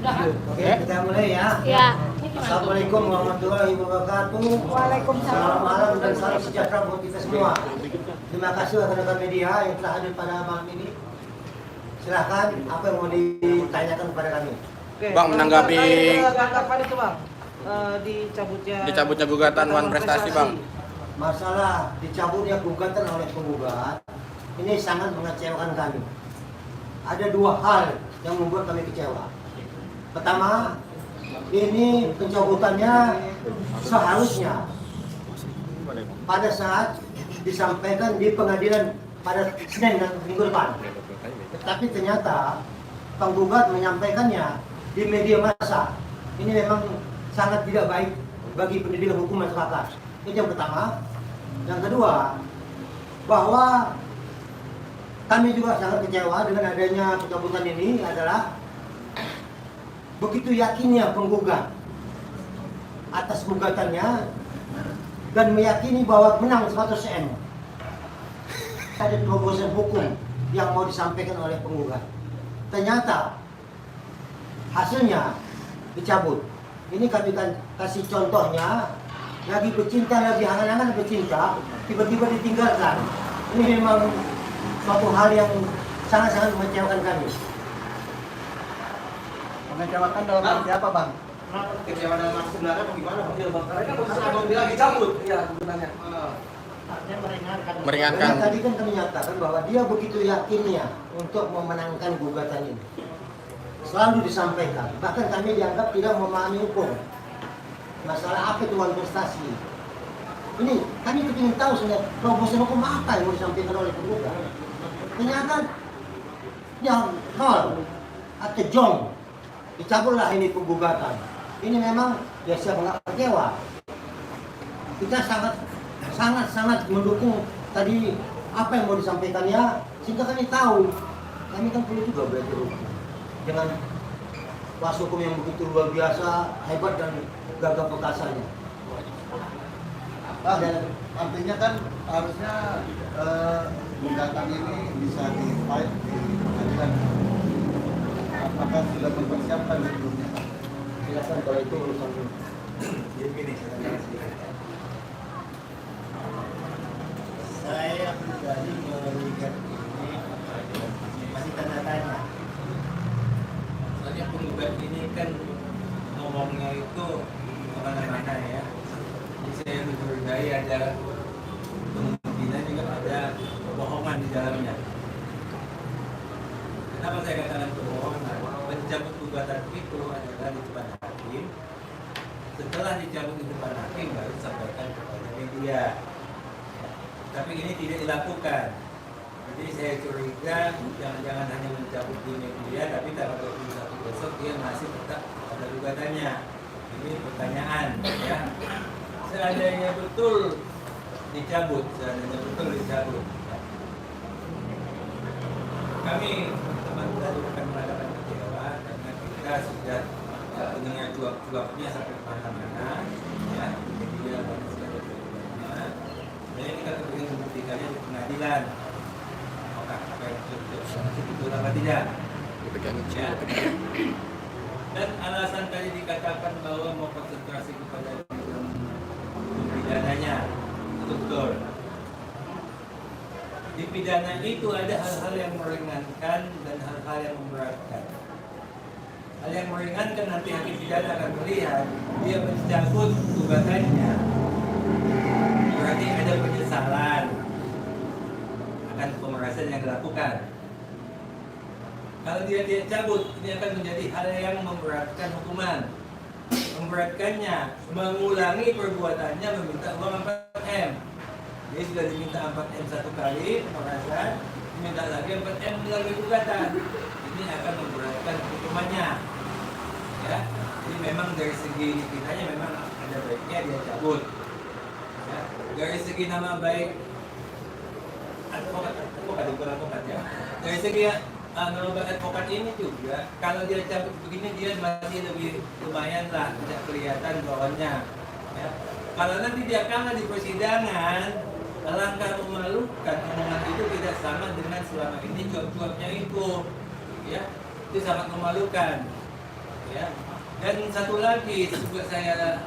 Oke, kita mulai ya. Ya. Assalamualaikum warahmatullahi wabarakatuh. Waalaikumsalam. Selamat malam dan salam sejahtera buat kita semua. Terima kasih rekan-rekan media yang telah hadir pada malam ini. Silahkan, apa yang mau ditanyakan kepada kami? Oke, Bang, menanggapi tanggapan itu Bang, dicabutnya gugatan Wan Prestasi, Bang. Masalah dicabutnya gugatan oleh penggugat ini sangat mengecewakan kami. Ada dua hal yang membuat kami kecewa. Pertama, ini pencabutannya seharusnya pada saat disampaikan di pengadilan pada Senin dan minggu depan. Tetapi ternyata penggugat menyampaikannya di media massa. Ini memang sangat tidak baik bagi pendidikan hukum masyarakat. Itu yang pertama. Yang kedua, bahwa kami juga sangat kecewa dengan adanya pencabutan ini adalah begitu yakinnya penggugat atas gugatannya dan meyakini bahwa menang 100 M. Ada terobosan hukum yang mau disampaikan oleh penggugat. Ternyata hasilnya dicabut. Ini kami kan kasih contohnya, lagi bercinta, lagi hangat-hangat bercinta, tiba-tiba ditinggalkan. Ini memang suatu hal yang sangat-sangat mengecewakan kami. Mengecewakan dalam arti apa, Bang? Kecewa dalam arti sebenarnya bagaimana? Mereka abang bilang dicabut. Iya, sebenarnya. Meringankan. Karena tadi kan kami nyatakan bahwa dia begitu yakinnya untuk memenangkan gugatan ini. Selalu disampaikan, bahkan kami dianggap tidak memahami hukum. Masalah apa itu Wan Prestasi? Ini kami ingin tahu sebenarnya terobosan hukum apa yang mau disampaikan oleh penggugat. Ternyata yang nol atau jong dicabutlah ini penggugatan. Ini memang ya siapa nggak kecewa. Kita sangat mendukung tadi apa yang mau disampaikannya sehingga kami tahu. Kami kan perlu juga belajar hukum dengan kuasa hukum yang begitu luar biasa, hebat dan gagah perkasanya. Dan artinya kan harusnya gugatan ini bisa di-fight di pengadilan. Apakah sudah mempersiapkan sebelumnya? Silakan kalau itu urusan Begini, saya pribadi melihat ini masih tanda tanya. Soalnya penggugat ini kan ngomongnya itu kemana-mana ya. Jadi saya mencurigai ada kemungkinan juga ada kebohongan di dalamnya. Kenapa saya katakan kebohongan? Pencabut gugatan itu adalah di depan hakim. Setelah dicabut di depan hakim baru disampaikan kepada media. Tapi ini tidak dilakukan. Jadi saya curiga jangan-jangan hanya mencabut di media, tapi tanggal 21 besok dia masih tetap ada gugatannya. Ini pertanyaan, ya. Seandainya betul dicabut, kami teman-teman akan mengadakan kecewa karena kita sudah mendengar cuap-cuapnya sampai kemana-mana, ya. Media banyak sekali cuapnya. Jadi kita ingin membuktikannya di pengadilan. Apa yang betul apa tidak? Ya. Dan alasan tadi dikatakan bahwa mau konsentrasi kepada hukum pidananya, itu betul. Di pidana itu ada hal-hal yang meringankan dan hal-hal yang memberatkan. Hal yang meringankan nanti hakim pidana akan melihat dia mencabut gugatannya, berarti ada penyesalan akan pemerasan yang dilakukan. Kalau dia tidak cabut, ini akan menjadi hal yang memberatkan hukuman. Memberatkannya, mengulangi perbuatannya meminta uang 4M. Dia sudah diminta 4M satu kali pemerasan, diminta lagi 4M melalui gugatan. Ini akan memberatkan hukumannya. Ya, jadi memang dari segi kitanya memang ada baiknya dia cabut. Ya, dari segi nama baik advokat ya. Dari segi nama baik advokat ini juga, kalau dia cabut begini dia masih lebih lumayan lah, tidak kelihatan bawahnya. Ya. Kalau nanti dia kalah di persidangan, alangkah memalukan, omongan itu tidak sama dengan selama ini cuap-cuapnya itu. Ya, itu sangat memalukan. Ya, Dan satu lagi juga saya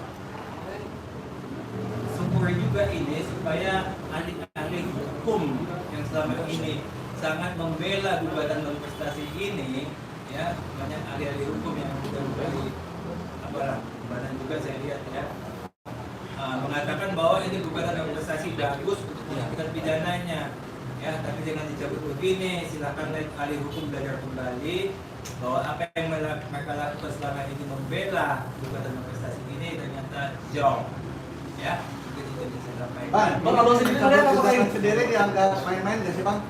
syukur juga ini supaya ahli-ahli hukum yang selama ini sangat membela gugatan non prestasi ini, ya, banyak ahli-ahli hukum yang sudah dari badan juga saya lihat ya, mengatakan bahwa ini gugatan non prestasi bagus untuk dilakukan pidananya, ya, tapi jangan dicabut begini. Silakan ahli hukum belajar kembali bahwa apa yang mereka lakukan selama ini membela gugatan non prestasi ini ternyata jauh, ya. Bang, kalau sendiri dianggap main-main nggak sih, Bang?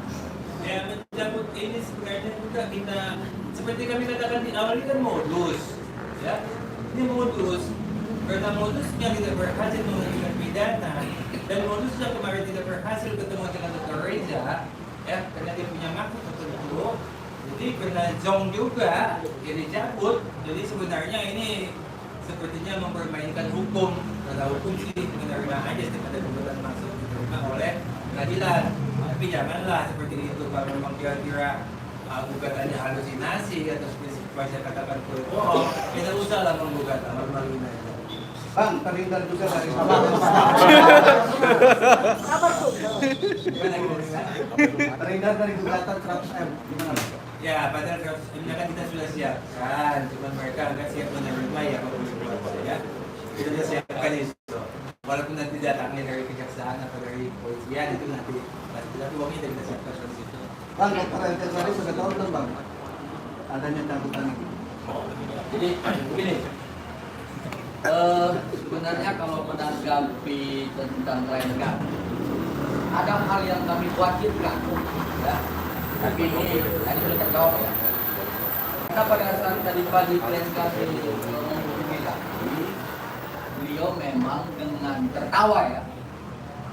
Ya, mencabut ini sebenarnya juga kita, seperti kami katakan di awal, ini kan modus, ya. Ini modus, karena modusnya tidak berhasil mengajukan pidana, dan modusnya kemarin tidak berhasil ketemu dengan Dr. Reza, ya, karena dia punya maksud tertentu. Jadi karena Jong juga dia dicabut, jadi sebenarnya ini sepertinya mempermainkan hukum. Kalau hukum sih menerima aja setiap ada gugatan masuk diterima oleh pengadilan. Tapi janganlah seperti itu kalau memang kira-kira gugatannya halusinasi atau spesifik saya katakan bohong, kita usahlah menggugat malu-maluin aja. Bang, terhindar juga dari salah. Gimana kira-kira? Terhindar dari gugatan 100M. Gimana, Bang? Ya, padahal 100M kan kita sudah siapkan, cuman mereka nggak siap menerima ya kalau dibuat ya. Kita sudah siapkan itu. Walaupun nanti datangnya dari kejaksaan atau dari kepolisian itu nanti tapi uangnya kita siapkan dari situ. Bang, Dr. Reza sudah tahu belum, Bang? Adanya cabutan ini. Jadi begini, sebenarnya kalau menanggapi tentang klien kami, ada hal yang kami khawatirkan, ya. Tapi ini sudah terjawab ya. Karena pada saat tadi pagi klien kami menghubungi kami, beliau memang dengan tertawa ya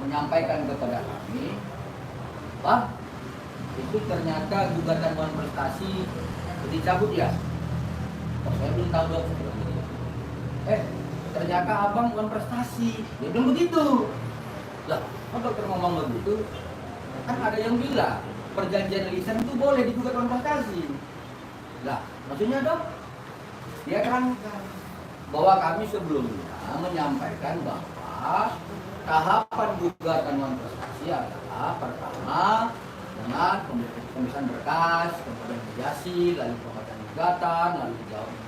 menyampaikan kepada kami, Pak, itu ternyata gugatan non prestasi dicabut ya. Saya belum tahu dok. Ternyata abang non prestasi. Dia bilang begitu. Lah, kok dokter ngomong begitu? Kan ada yang bilang perjanjian lisan itu boleh digugat non prestasi. Lah, maksudnya dok? Dia kan bahwa kami sebelumnya menyampaikan bahwa tahapan gugatan non prestasi adalah pertama dengan pemeriksaan berkas, kemudian mediasi, lalu pembacaan gugatan, lalu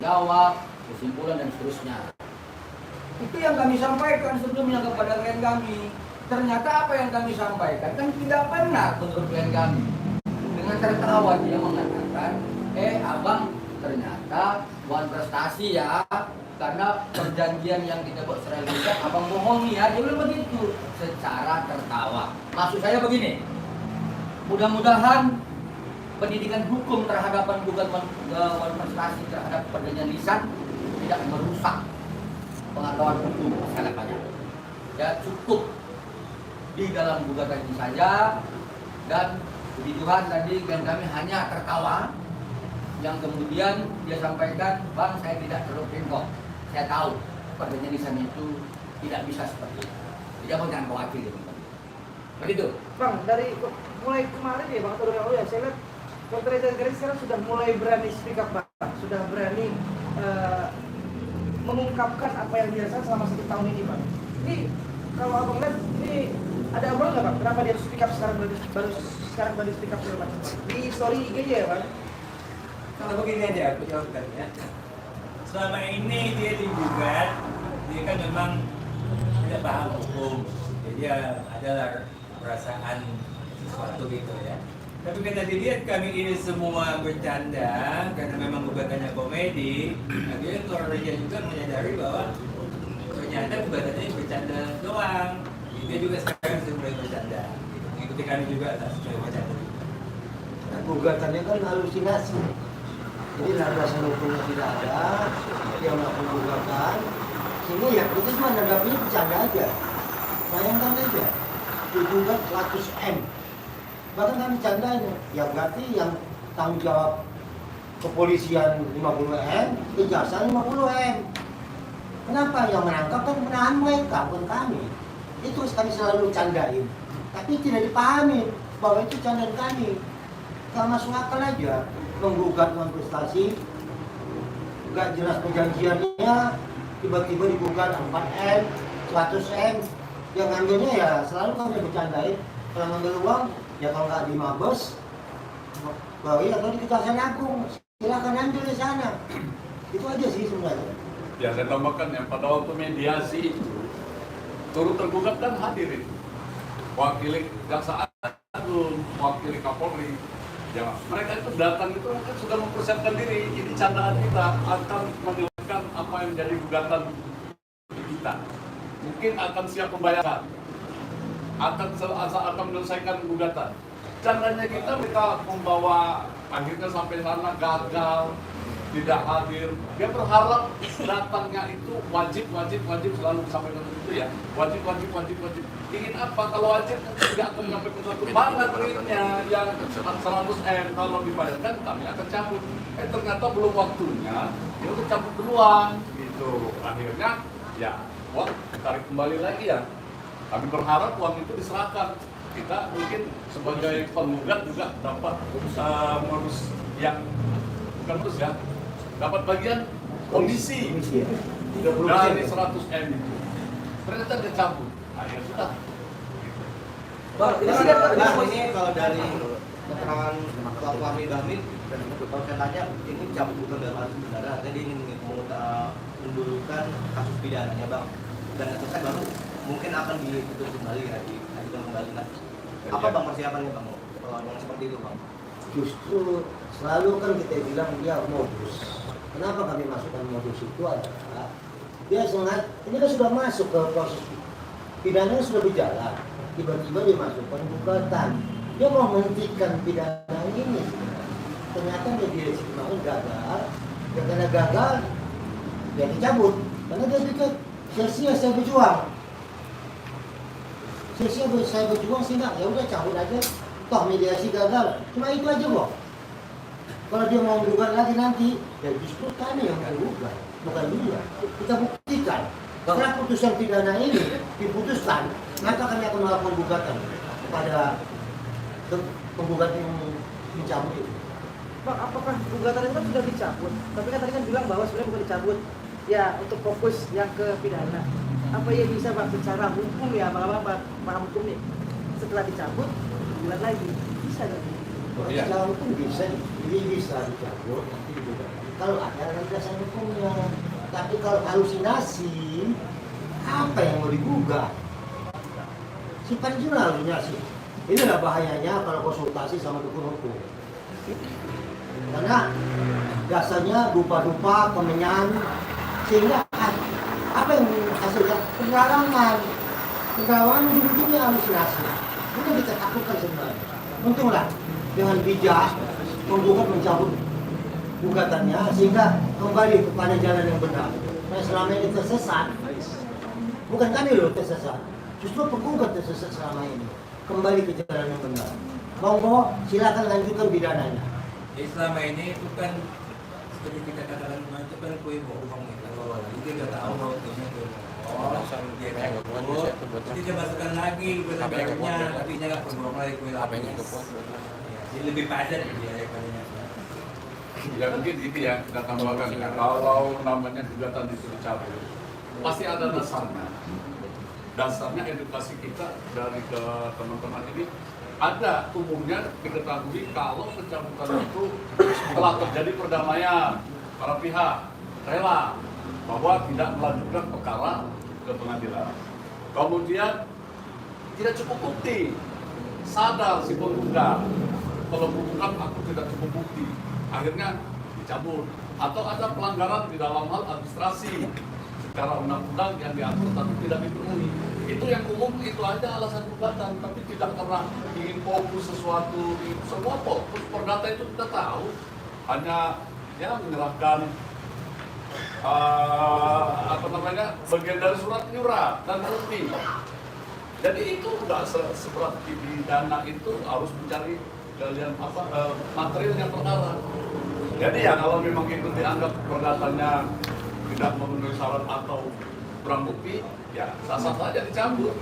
jawab, kesimpulan dan seterusnya. Itu yang kami sampaikan sebelumnya kepada klien kami. Ternyata apa yang kami sampaikan kan tidak benar menurut klien kami. Dengan tertawa dia mengatakan, abang ternyata bukan prestasi ya, karena perjanjian yang kita buat secara lisan abang bohongi ya. Dia bilang begitu secara tertawa. Maksud saya begini, mudah-mudahan pendidikan hukum terhadap gugatan prestasi terhadap perjanjian lisan tidak merusak pengetahuan hukum masyarakatnya. Ya cukup di dalam gugatan ini saja, dan puji Tuhan tadi kan kami hanya tertawa, yang kemudian dia sampaikan, Bang saya tidak terlalu pingkok, saya tahu perjanjian lisan itu tidak bisa seperti itu, tidak mau jangan khawatir begitu. Bang, dari mulai kemarin ya Bang turun ya, saya lihat Dr. Reza sekarang sudah mulai berani speak up Bang, sudah berani mengungkapkan apa yang dirasakan selama 1 tahun ini Bang. Ini kalau abang lihat ini ada abang nggak Bang? Kenapa dia speak up sekarang baru speak up segala macam? Di story IG ya Bang? Kalau begini aja aku jawabkan ya. Selama ini dia digugat, dia kan memang tidak paham hukum, jadi dia adalah perasaan sesuatu gitu ya. Tapi karena dilihat kami ini semua bercanda, karena memang gugatannya komedi, akhirnya Dr. juga menyadari bahwa ternyata gugatannya bercanda doang. Dia juga sekarang sudah mulai bercanda, mengikuti kami juga atas bercanda. Nah, gugatannya kan halusinasi. Jadi landasan hukumnya tidak ada, dia melakukan gugatan. Sehingga ya kita cuma menanggapinya bercanda aja. Bayangkan aja, digugat 100M. Bahkan kami candanya, ya berarti yang tanggung jawab kepolisian 50M, kejaksaan 50M. Kenapa? Yang menangkap kan menahan mereka, bukan kami. Itu kami selalu candain. Tapi tidak dipahami bahwa itu candaan kami. Gak masuk akal aja menggugat non prestasi nggak jelas perjanjiannya, tiba-tiba digugat 4M, 100M, yang ngambilnya ya selalu kami bercandain, kalau ngambil uang ya kalau nggak di Mabes, Bawi atau di Kejaksaan Agung, silakan ambil di sana. Itu aja sih sebenarnya. Ya saya tambahkan yang pada waktu mediasi itu turut tergugat kan hadir itu wakili Kejaksaan Agung, wakili Kapolri. Ya, mereka itu datang itu kan sudah mempersiapkan diri. Ini candaan kita akan menjelaskan apa yang menjadi gugatan kita. Mungkin akan siap membayarkan, akan menyelesaikan gugatan. Candanya kita membawa akhirnya sampai sana gagal, tidak hadir. Dia berharap datangnya itu wajib selalu disampaikan itu ya. Wajib. Ingin apa? Kalau wajib tidak akan sampai ke satu. Mana duitnya yang 100M kalau dibayarkan kami akan cabut. Ternyata belum waktunya, dia udah cabut duluan gitu. Akhirnya ya uang tarik kembali lagi ya. Kami berharap uang itu diserahkan. Kita mungkin sebagai penggugat juga dapat modus yang bukan modus ya, dapat bagian komisi ya. dari 100M itu. Ternyata dia cabut. Ya sudah. Bang, ini sih Ini kalau dari keterangan Pak Wahmi Dhamid, kalau saya tanya, ini cabut bukan dalam arti benar, jadi ingin mendulukan kasus pidananya Bang. Dan selesai baru mungkin akan ditutup kembali lagi, kembali. Nah, apa Bang persiapannya Bang? Kalau yang seperti itu Bang? Justru selalu kan kita bilang dia modus. Kenapa kami masukkan modus itu adalah dia sengaja, ini kan sudah masuk ke proses pidananya sudah berjalan, tiba-tiba dimasukkan gugatan. Dia mau menghentikan pidana ini. Ternyata mediasi kemarin gagal. Ya karena gagal, dia dicabut. Karena dia pikir sia-sia saya berjuang. Sia-sia saya berjuang sehingga ya udah cabut aja. Toh mediasi gagal. Cuma itu aja kok. Kalau dia mau menggugat lagi nanti, ya justru kami yang menggugat, bukan dia. Kita buktikan. Setelah putusan pidana ini diputuskan, maka kami akan melakukan gugatan kepada penggugat yang mencabut itu. Bang, apakah gugatan itu kan sudah dicabut? Tapi kan tadi kan bilang bahwa sebenarnya bukan dicabut, ya untuk fokus yang ke pidana. Apa ya bisa Bang secara hukum ya, paham hukum nih? Setelah dicabut, bulan lagi bisa dong? Iya. Secara hukum bisa, ini bisa dicabut, nanti digugat. Kalau ada landasan hukumnya, tapi kalau halusinasi, apa yang mau digugat? Simpan juga halusinasi. Inilah bahayanya kalau konsultasi sama dukun hukum. Karena dasarnya dupa-dupa, kemenyan, sehingga apa yang menghasilkan pengalaman ujung-ujungnya halusinasi. Itu kita takutkan sebenarnya. Untunglah dengan bijak menggugat mencabut gugatannya sehingga kembali kepada jalan yang benar. Nah, selama ini tersesat, bukan kami loh tersesat, justru penggugat tersesat selama ini. Kembali ke jalan yang benar. Monggo silakan lanjutkan pidananya. Selama ini itu kan seperti kita katakan kemarin itu kan kue bohong itu. Jadi nggak tahu mau kue bohong. Dia cabut, jadi dia masukkan lagi kue lebarannya, artinya nggak bohong lagi kue lapis. Jadi lebih padat dia daripadanya. Ya mungkin itu ya kita tambahkan ya. Kalau namanya gugatan itu dicabut, pasti ada dasarnya. Dasarnya edukasi kita dari ke teman-teman ini ada umumnya diketahui kalau pencabutan itu telah terjadi perdamaian, para pihak rela bahwa tidak melanjutkan perkara ke pengadilan. Kemudian tidak cukup bukti, sadar si penggugat kalau penggugat aku tidak cukup bukti, akhirnya dicabut. Atau ada pelanggaran di dalam hal administrasi secara undang-undang yang diatur tapi tidak dipenuhi. Itu yang umum, itu aja alasan gugatan, tapi tidak pernah ingin fokus sesuatu di semua fokus perdata itu kita tahu hanya ya menyerahkan bagian dari surat menyurat dan bukti. Jadi itu nggak seberat pidana itu harus mencari kalian material yang perkara. Jadi ya kalau memang itu dianggap perdatanya tidak memenuhi syarat atau kurang bukti, ya sah-sah saja dicabut.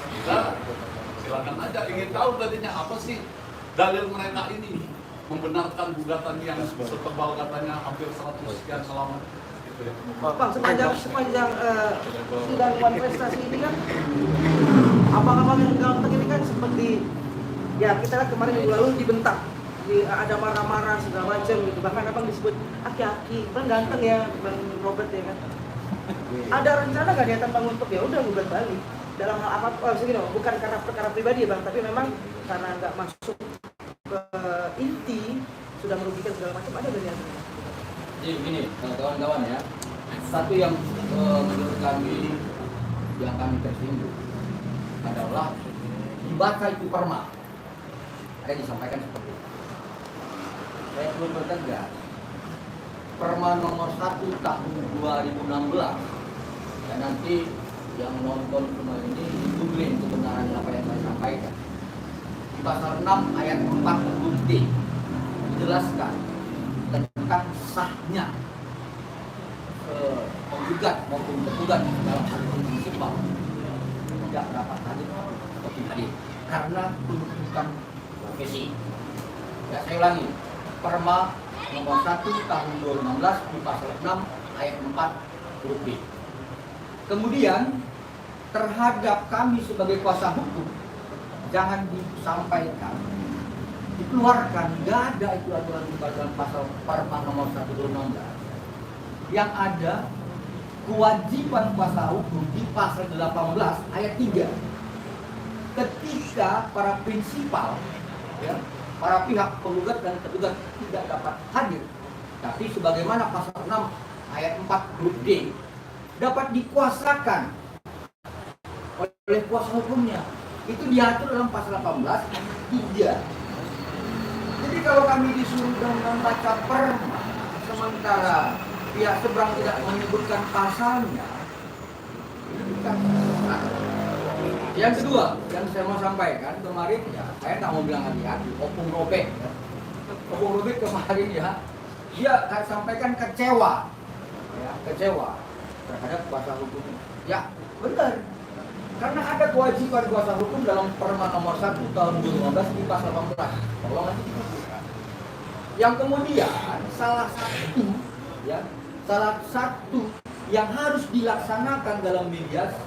Kita silakan aja, ingin tahu tadinya apa sih dalil mereka ini. membenarkan gugatan yang setebal katanya hampir 100 sekian halaman. Gitu ya. Bang, sepanjang sidang One Prestasi ini kan, abang-abang yang ganteng ini kan seperti ya kita lihat kemarin minggu lalu dibentak, ada marah-marah segala macam gitu. Bahkan abang disebut aki-aki, bang ganteng ya, bang Robert ya kan. Ada rencana nggak niatan bang untuk ya udah gugat balik dalam hal apa? Bukan karena perkara pribadi ya bang, tapi memang karena nggak masuk ke inti sudah merugikan segala macam, ada nggak niatan? Jadi begini, kawan-kawan ya, satu yang menurut kami yang kami tersinggung adalah dibaca itu perma. Ada disampaikan seperti itu. Saya belum bertegas. Perma nomor 1 tahun 2016. Dan nanti yang nonton semua ini googling kebenaran apa yang saya sampaikan. Di pasal 6 ayat 4 huruf D dijelaskan tentang sahnya penggugat maupun tergugat dalam hal prinsipal tidak dapat hadir atau tidak hadir karena tuntutan profesi. Ya, saya ulangi, Perma nomor 1 tahun 2016 di pasal 6 ayat 4 huruf B. Kemudian terhadap kami sebagai kuasa hukum jangan disampaikan, dikeluarkan, nggak ada itu aturan di dalam pasal Perma nomor 1 2016. Yang ada kewajiban kuasa hukum di pasal 18 ayat 3. Ketika para prinsipal, ya, para pihak penggugat dan tergugat tidak dapat hadir, tapi sebagaimana pasal 6 ayat 4 huruf D dapat dikuasakan oleh kuasa hukumnya. Itu diatur dalam pasal 18 ayat 3. Jadi kalau kami disuruh dengan baca perma sementara pihak seberang tidak menyebutkan pasalnya, itu bukan. Yang kedua yang saya mau sampaikan kemarin ya, saya nggak mau bilang hati-hati, Opung Robek ya. Opung Robek kemarin ya, dia sampaikan kecewa, ya, kecewa terhadap kuasa hukum. Ya benar, karena ada kewajiban kuasa hukum dalam Perma nomor 1 tahun 2015 di pasal 18. Tolong nanti dikumpulkan. Yang kemudian salah satu yang harus dilaksanakan dalam mediasi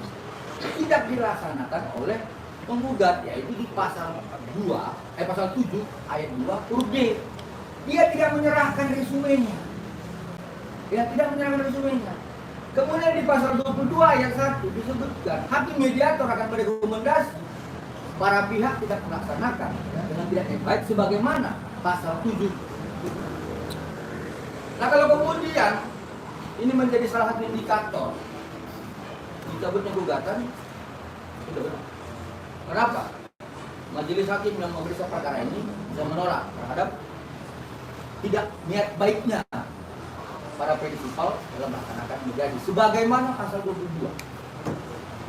tidak dilaksanakan oleh penggugat, yaitu di pasal 7 ayat 2 huruf D. Dia tidak menyerahkan resumenya. Kemudian di pasal 22 ayat 1 disebutkan hakim mediator akan merekomendasi para pihak tidak melaksanakan dengan tidak baik sebagaimana pasal 7. Nah kalau kemudian ini menjadi salah satu indikator dicabutnya gugatan, tidak benar. Kenapa? Majelis hakim yang memeriksa perkara ini bisa menolak terhadap tidak niat baiknya para prinsipal dalam melaksanakan mediasi sebagaimana pasal 22.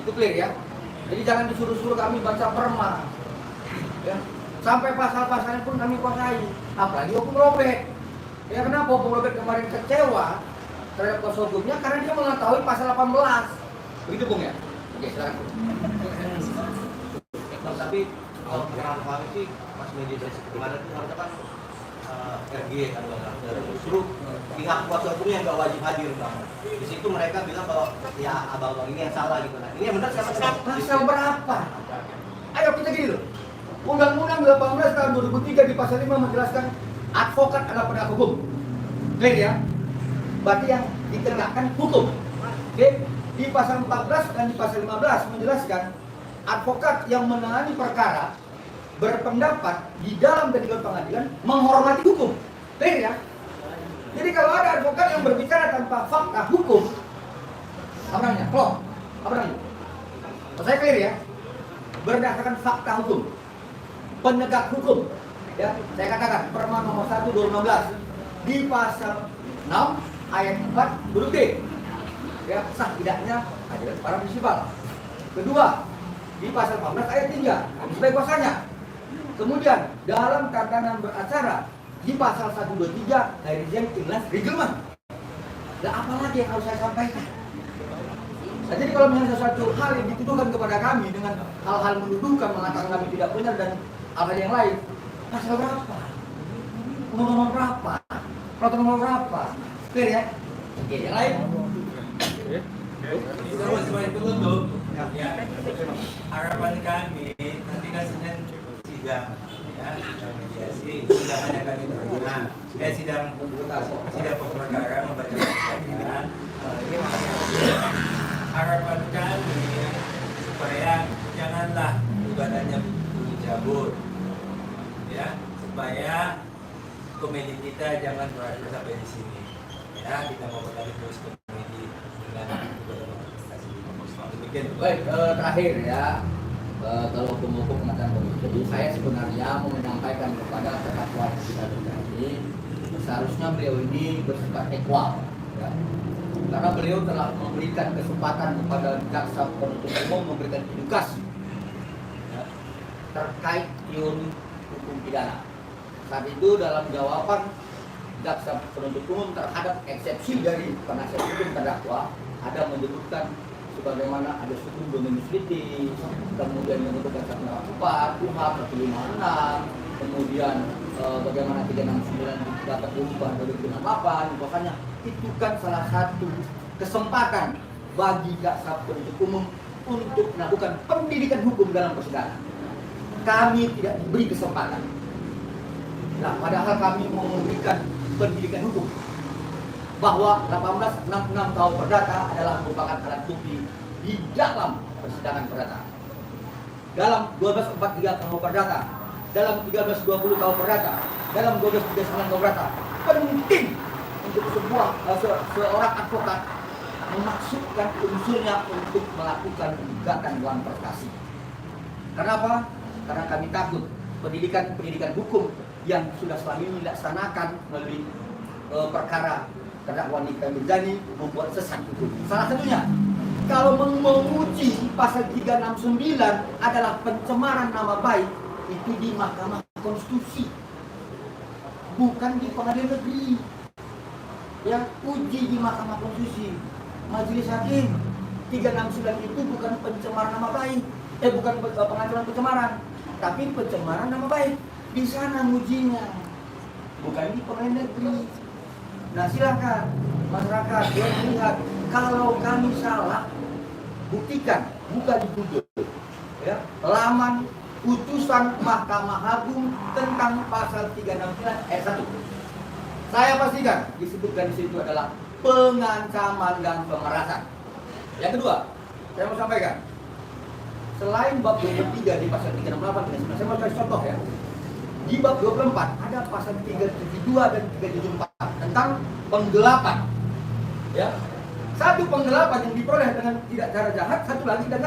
Itu clear ya. Jadi jangan disuruh-suruh kami baca perma. Ya. Sampai pasal-pasalnya pun kami kuasai. Apalagi hukum robek. Ya kenapa hukum robek kemarin kecewa terhadap kuasa hukumnya? Karena dia mengetahui pasal 18. Begitu Bung ya? Oke, silakan. Tapi kalau pernah kami sih pas mediasi kemarin itu harusnya kan RG kan justru pihak kuasa hukumnya yang nggak wajib hadir bang. Di situ mereka bilang bahwa ya abang-abang ini yang salah gitu. Nah ini yang benar siapa? Pasal berapa? Ayo kita gini loh. Undang-Undang 18 tahun 2003 di pasal 5 menjelaskan advokat adalah penegak hukum. Clear ya? Berarti yang ditegakkan hukum. Oke? Di pasal 14 dan di pasal 15 menjelaskan advokat yang menangani perkara berpendapat di dalam ketentuan pengadilan menghormati hukum. Clear ya? Jadi kalau ada advokat yang berbicara tanpa fakta hukum, apa namanya? Klop. Apa namanya? Saya clear ya? Berdasarkan fakta hukum, penegak hukum. Ya, saya katakan Perma nomor 1 2016 di pasal 6 ayat 4 huruf D. Ya, sah tidaknya hadirat para prinsipal. Kedua, di pasal 14 ayat 3 kami sebagai kuasanya. Kemudian dalam tatanan beracara di pasal 123 dari Jemkinlas Reglement. Nah, apa lagi yang harus saya sampaikan? Nah, jadi kalau misalnya sesuatu hal yang dituduhkan kepada kami dengan hal-hal menuduhkan mengatakan kami tidak benar dan hal yang lain, pasal berapa? nomor berapa? Peraturan nomor berapa? Clear ya? Oke, yang lain? Itu sebagai penutup, ya. Harapan kami nanti kan Senin sidang, ya, sidang mediasi, sidangannya kami terima. Sidang pokok perkara membacakan pidana. Harapan kami supaya janganlah gugatannya dicabut, ya, supaya komedi kita jangan berakhir sampai di sini. Ya, kita mau berlanjut terus komedi dengan prestasi. Demikian. Baik, terakhir ya, kalau hukum pengacara komisi, saya sebenarnya mau menyampaikan kepada terdakwa kita ini, seharusnya beliau ini bersifat equal, ya. Karena beliau telah memberikan kesempatan kepada jaksa penuntut umum memberikan edukasi, ya, terkait teori hukum pidana. Saat itu dalam jawaban jaksa penuntut umum terhadap eksepsi dari penasihat hukum terdakwa ada menyebutkan sebagaimana ada suku dominus litis, kemudian menyebutkan 144, KUHP 156, kemudian bagaimana 369 dapat diubah dari 368, makanya itu kan salah satu kesempatan bagi jaksa penuntut umum untuk melakukan pendidikan hukum dalam persidangan. Kami tidak diberi kesempatan. Nah, padahal kami mau memberikan pendidikan hukum bahwa 1866 KUH Perdata adalah merupakan alat bukti di dalam persidangan perdata. Dalam 1243 KUH Perdata, dalam 1320 KUH Perdata, dalam 1239 KUH Perdata, penting untuk seorang advokat memasukkan unsurnya untuk melakukan gugatan dewan prestasi. Kenapa? Karena kami takut pendidikan hukum yang sudah selama ini dilaksanakan melalui perkara terdakwa Nikita Mirzani membuat sesat hukum. Salah satunya, kalau menguji pasal 369 adalah pencemaran nama baik, itu di Mahkamah Konstitusi, bukan di pengadilan negeri. Ya, uji di Mahkamah Konstitusi. Majelis Hakim 369 itu bukan pencemaran nama baik, bukan pengaturan pencemaran, tapi pencemaran nama baik. Di sana ujinya, bukan di pengadilan negeri. Nah, silakan masyarakat yang melihat kalau kami salah, buktikan, buka di Google, ya, laman putusan Mahkamah Agung tentang pasal 369 ayat 1. Saya pastikan disebutkan di situ adalah pengancaman dan pemerasan. Yang kedua, saya mau sampaikan, selain bab 23 di pasal 368, saya mau kasih contoh ya. Di bab 24 ada pasal 372 dan 374 tentang penggelapan. Ya. Satu penggelapan yang diperoleh dengan tidak cara jahat, satu lagi dengan